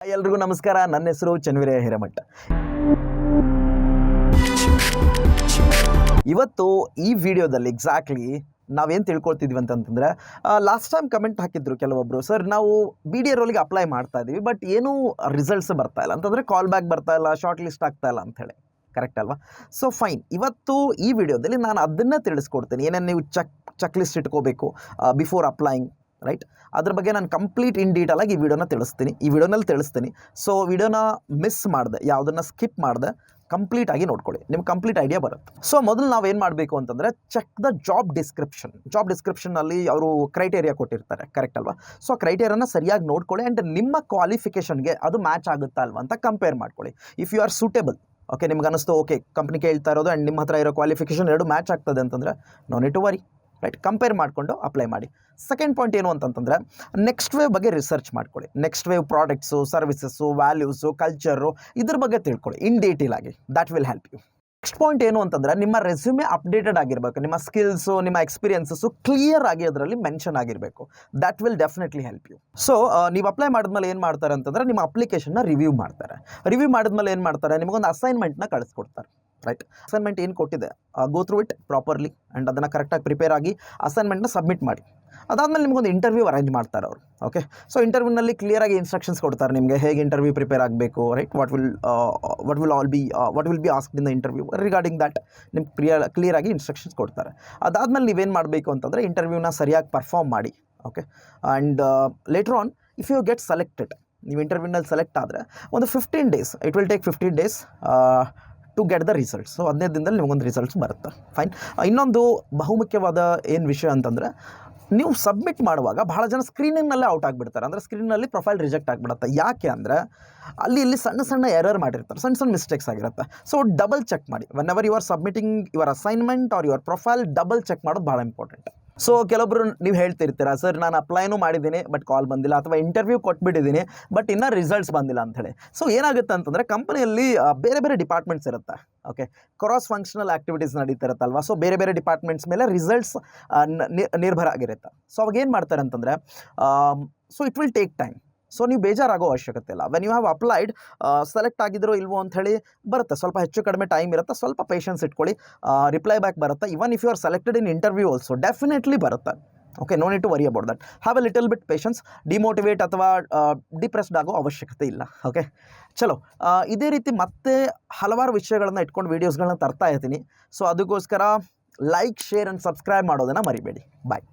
ಎಲ್ರಿಗೂ ನಮಸ್ಕಾರ. ನನ್ನ ಹೆಸರು ಚನ್ವೀರಯ್ಯ ಹಿರೇಮಠ. ಇವತ್ತು ಈ ವಿಡಿಯೋದಲ್ಲಿ ಎಕ್ಸಾಕ್ಟ್ಲಿ ನಾವೇನು ತಿಳ್ಕೊಳ್ತಿದ್ವಿ ಅಂತಂದರೆ, ಲಾಸ್ಟ್ ಟೈಮ್ ಕಮೆಂಟ್ ಹಾಕಿದ್ರು ಕೆಲವೊಬ್ಬರು, ಸರ್ ನಾವು ಬಿ ಡಿ ರೋಲಿಗೆ ಅಪ್ಲೈ ಮಾಡ್ತಾ ಇದ್ದೀವಿ, ಬಟ್ ಏನೂ ರಿಸಲ್ಟ್ಸ್ ಬರ್ತಾ ಇಲ್ಲ ಅಂತಂದರೆ, ಕಾಲ್ ಬ್ಯಾಕ್ ಬರ್ತಾ ಇಲ್ಲ, ಶಾರ್ಟ್ ಲಿಸ್ಟ್ ಆಗ್ತಾ ಇಲ್ಲ ಅಂಥೇಳಿ. ಕರೆಕ್ಟ್ ಅಲ್ವಾ? ಸೊ ಫೈನ್, ಇವತ್ತು ಈ ವಿಡಿಯೋದಲ್ಲಿ ನಾನು ಅದನ್ನೇ ತಿಳಿಸ್ಕೊಡ್ತೀನಿ. ಏನೇನು ನೀವು ಚೆಕ್ ಲಿಸ್ಟ್ ಇಟ್ಕೋಬೇಕು ಬಿಫೋರ್ ಅಪ್ಲೈಯಿಂಗ್, ರೈಟ್? ಅದ್ರ ಬಗ್ಗೆ ನಾನು ಕಂಪ್ಲೀಟ್ ಇನ್ ಡೀಟೇಲ್ ಆಗಿ ಈ ವಿಡಿಯೋನಲ್ಲಿ ತಿಳಿಸ್ತೀನಿ. ಸೊ ವಿಡಿಯೋನ ಮಿಸ್ ಮಾಡಿದೆ, ಯಾವುದನ್ನು ಸ್ಕಿಪ್ ಮಾಡಿದೆ, ಕಂಪ್ಲೀಟ್ ಆಗಿ ನೋಡ್ಕೊಳ್ಳಿ, ನಿಮ್ಗೆ ಕಂಪ್ಲೀಟ್ ಐಡಿಯಾ ಬರುತ್ತೆ. ಸೊ ಮೊದಲು ನಾವೇನು ಮಾಡಬೇಕು ಅಂತಂದರೆ, ಚೆಕ್ ದ ಜಾಬ್ ಡಿಸ್ಕ್ರಿಪ್ಷನ್ನಲ್ಲಿ ಅವರು ಕ್ರೈಟೇರಿಯಾ ಕೊಟ್ಟಿರ್ತಾರೆ. ಕರೆಕ್ಟ್ ಅಲ್ವಾ? ಸೊ ಕ್ರೈಟೇರಿಯಾನ ಸರಿಯಾಗಿ ನೋಡ್ಕೊಳ್ಳಿ ಆ್ಯಂಡ್ ನಿಮ್ಮ ಕ್ವಾಲಿಫಿಕೇಷನ್ಗೆ ಅದು ಮ್ಯಾಚ್ ಆಗುತ್ತಾ ಅಲ್ವಾ ಅಂತ ಕಂಪೇರ್ ಮಾಡ್ಕೊಳ್ಳಿ. If you are suitable, okay, ನಿಮ್ಗೆ ಅನ್ನಿಸ್ತು ಓಕೆ ಕಂಪ್ನಿ ಕೇಳ್ತಾ ಇರೋದು ಆ್ಯಂಡ್ ನಿಮ್ಮ ಹತ್ರ ಇರೋ ಕ್ವಾಲಿಫಿಕೇಷನ್ ಎರಡು ಮ್ಯಾಚ್ ಆಗ್ತದೆ ಅಂತಂದರೆ, no need to worry, right? Compare ಮಾಡಿಕೊಂಡು ಅಪ್ಲೈ ಮಾಡಿ. ಸೆಕೆಂಡ್ ಪಾಯಿಂಟ್ ಏನು ಅಂತಂತಂದರೆ, ನೆಕ್ಸ್ಟ್ ವೇವ್ ಬಗ್ಗೆ ರಿಸರ್ಚ್ ಮಾಡ್ಕೊಳ್ಳಿ. Next wave products, services, values, culture, ಇದ್ರ ಬಗ್ಗೆ ತಿಳ್ಕೊಳ್ಳಿ ಇನ್ ಡೀಟೇಲ್ ಆಗಿ. That will help you. Next point ಏನು ಅಂತಂದರೆ, ನಿಮ್ಮ ರೆಸ್ಯೂಮೆ ಅಪ್ಡೇಟೆಡ್ ಆಗಿರಬೇಕು. ನಿಮ್ಮ ಸ್ಕಿಲ್ಸು, ನಿಮ್ಮ ಎಕ್ಸ್ಪೀರಿಯನ್ಸಸ್ಸು ಕ್ಲಿಯರ್ ಆಗಿ ಅದರಲ್ಲಿ ಮೆನ್ಷನ್ ಆಗಿರಬೇಕು. That will definitely help you. So ನೀವು ಅಪ್ಲೈ ಮಾಡಿದ್ಮೇಲೆ ಏನು ಮಾಡ್ತಾರೆ ಅಂತಂದರೆ, ನಿಮ್ಮ ಅಪ್ಲಿಕೇಶನ್ನ ರಿವ್ಯೂ ಮಾಡ್ತಾರೆ. ರಿವ್ಯೂ ಮಾಡಿದ್ಮೇಲೆ ಏನು ಮಾಡ್ತಾರೆ, ನಿಮಗೊಂದು ಅಸೈನ್ಮೆಂಟ್ನ ಕಳಿಸ್ಕೊಡ್ತಾರೆ. ರೈಟ್? ಅಸೈನ್ಮೆಂಟ್ ಏನು ಕೊಟ್ಟಿದೆ, go through it properly and ಅದನ್ನು ಕರೆಕ್ಟಾಗಿ ಪ್ರಿಪೇರ್ ಆಗಿ ಅಸೈನ್ಮೆಂಟ್ನ ಸಬ್ಮಿಟ್ ಮಾಡಿ. ಅದಾದಮೇಲೆ ನಿಮಗೊಂದು ಇಂಟರ್ವ್ಯೂ ಅರೇಂಜ್ ಮಾಡ್ತಾರೆ ಅವರು. ಓಕೆ, ಸೊ ಇಂಟರ್ವ್ಯೂನಲ್ಲಿ ಕ್ಲಿಯರಾಗಿ ಇನ್ಸ್ಟ್ರಕ್ಷನ್ಸ್ ಕೊಡ್ತಾರೆ ನಿಮಗೆ, ಹೇಗೆ ಇಂಟರ್ವ್ಯೂ ಪ್ರಿಪೇರ್ ಆಗಬೇಕು, right? What will be asked in the interview regarding that ನಿಮ್ಗೆ ಕ್ಲಿಯರಾಗಿ ಇನ್ಸ್ಟ್ರಕ್ಷನ್ಸ್ ಕೊಡ್ತಾರೆ. ಅದಾದಮೇಲೆ ನೀವೇನು ಮಾಡಬೇಕು ಅಂತಂದರೆ, ಇಂಟರ್ವ್ಯೂನ ಸರಿಯಾಗಿ ಪರ್ಫಾರ್ಮ್ ಮಾಡಿ. Okay, and later on if you get selected, ನೀವು ಇಂಟರ್ವ್ಯೂನಲ್ಲಿ ಸೆಲೆಕ್ಟ್ ಆದರೆ ಒಂದು 15 days, it will take 15 days to get the results. So 15 ದಿನದಲ್ಲಿ ನಿಮಗೊಂದು ರಿಸಲ್ಟ್ಸ್ ಬರುತ್ತೆ. ಫೈನ್. ಇನ್ನೊಂದು ಬಹುಮುಖ್ಯವಾದ ಏನು ವಿಷಯ ಅಂತಂದರೆ, ನೀವು ಸಬ್ಮಿಟ್ ಮಾಡುವಾಗ ಭಾಳ ಜನ ಸ್ಕ್ರೀನಿಂಗ್ನಲ್ಲೇ ಔಟ್ ಆಗಿಬಿಡ್ತಾರೆ. ಅಂದರೆ ಸ್ಕ್ರೀನಲ್ಲಿ ಪ್ರೊಫೈಲ್ ರಿಜೆಕ್ಟ್ ಆಗಿಬಿಡುತ್ತೆ. ಯಾಕೆ ಅಂದರೆ ಇಲ್ಲಿ ಸಣ್ಣ ಎರರ್ ಮಾಡಿರ್ತಾರೆ, ಸಣ್ಣ ಮಿಸ್ಟೇಕ್ಸ್ ಆಗಿರುತ್ತೆ. ಸೊ ಡಬಲ್ ಚೆಕ್ ಮಾಡಿ. Whenever you are submitting your assignment or your profile, double check ಮಾಡೋದು ಭಾಳ ಇಂಪಾರ್ಟೆಂಟ್. ಸೊ ಕೆಲವೊಬ್ಬರು ನೀವು ಹೇಳ್ತಿರ್ತೀರ, ಸರ್ ನಾನು ಅಪ್ಲೈನೂ ಮಾಡಿದ್ದೀನಿ ಬಟ್ ಕಾಲ್ ಬಂದಿಲ್ಲ, ಅಥವಾ ಇಂಟರ್ವ್ಯೂ ಕೊಟ್ಬಿಟ್ಟಿದ್ದೀನಿ ಬಟ್ ಇನ್ನೂ ರಿಸಲ್ಟ್ಸ್ ಬಂದಿಲ್ಲ ಅಂಥೇಳಿ. ಸೊ ಏನಾಗುತ್ತೆ ಅಂತಂದರೆ, ಕಂಪನಿಯಲ್ಲಿ ಬೇರೆ ಬೇರೆ ಡಿಪಾರ್ಟ್ಮೆಂಟ್ಸ್ ಇರುತ್ತೆ. ಓಕೆ, ಕ್ರಾಸ್ ಫಂಕ್ಷನಲ್ ಆ್ಯಕ್ಟಿವಿಟೀಸ್ ನಡೀತಿರುತ್ತಲ್ವ. ಸೊ ಬೇರೆ ಬೇರೆ ಡಿಪಾರ್ಟ್ಮೆಂಟ್ಸ್ ಮೇಲೆ ರಿಸಲ್ಟ್ಸ್ ನಿರ್ಭರ ಆಗಿರುತ್ತೆ. ಸೊ ಅವಾಗ ಏನು ಮಾಡ್ತಾರೆ ಅಂತಂದರೆ, so it will take time. So ನೀವು ಬೇಜಾರಾಗೋ ಅವಶ್ಯಕತೆ ಇಲ್ಲ. When you have applied, select ಆಗಿದ್ರೋ ಇಲ್ವೋ ಅಂಥೇಳಿ ಬರುತ್ತೆ, ಸ್ವಲ್ಪ ಹೆಚ್ಚು ಕಡಿಮೆ ಟೈಮ್ ಇರುತ್ತೆ, ಸ್ವಲ್ಪ ಪೇಷನ್ಸ್ ಇಟ್ಕೊಳ್ಳಿ, ರಿಪ್ಲೈ ಬ್ಯಾಕ್ ಬರುತ್ತೆ. Even if you are selected in interview also definitely ಬರುತ್ತೆ. Okay, no need to worry about that. Have a little bit patience. Demotivate ಅಥವಾ ಡಿಪ್ರೆಸ್ಡ್ ಆಗೋ ಅವಶ್ಯಕತೆ ಇಲ್ಲ. ಓಕೆ, ಚಲೋ, ಇದೇ ರೀತಿ ಮತ್ತೆ ಹಲವಾರು ವಿಷಯಗಳನ್ನ ಇಟ್ಕೊಂಡು ವೀಡಿಯೋಸ್ಗಳನ್ನ ತರ್ತಾ ಇರ್ತೀನಿ. ಸೊ ಅದಕ್ಕೋಸ್ಕರ ಲೈಕ್, ಶೇರ್ ಆ್ಯಂಡ್ ಸಬ್ಸ್ಕ್ರೈಬ್ ಮಾಡೋದನ್ನು ಮರಿಬೇಡಿ. ಬಾಯ್.